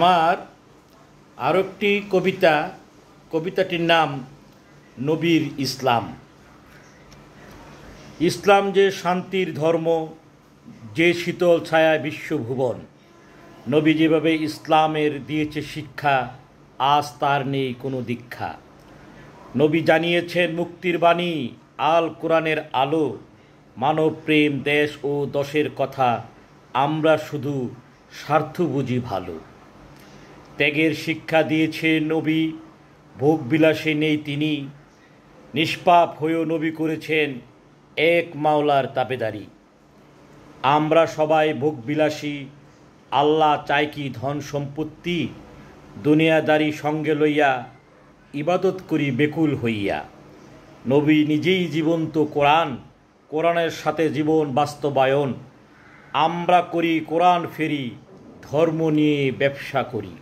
আমার আরও একটি কবিতাটির নাম নবীর ইসলাম। ইসলাম যে শান্তির ধর্ম, যে শীতল ছায়ায় বিশ্বভুবন। নবী যেভাবে ইসলামের দিয়েছে শিক্ষা, আজ তার নেই কোনো দীক্ষা। নবী জানিয়েছেন মুক্তির বাণী, আল কোরআনের আলো। মানব প্রেম, দেশ ও দশের কথা, আমরা শুধু স্বার্থ বুঝি ভালো। ত্যাগের শিক্ষা দিয়েছে নবী, ভোগবিলাসে নেই তিনি। নিষ্পাপ হয়েও নবী করেছেন এক মাওলার তাবেদারি। আমরা সবাই ভোগবিলাসী, আল্লাহ চাই কি ধন সম্পত্তি। দুনিয়াদারি সঙ্গে লইয়া ইবাদত করি বেকুল হইয়া। নবী নিজেই জীবন্ত কোরআন, কোরআনের সাথে জীবন বাস্তবায়ন। আমরা করি কোরআন ফেরি, ধর্ম নিয়ে ব্যবসা করি।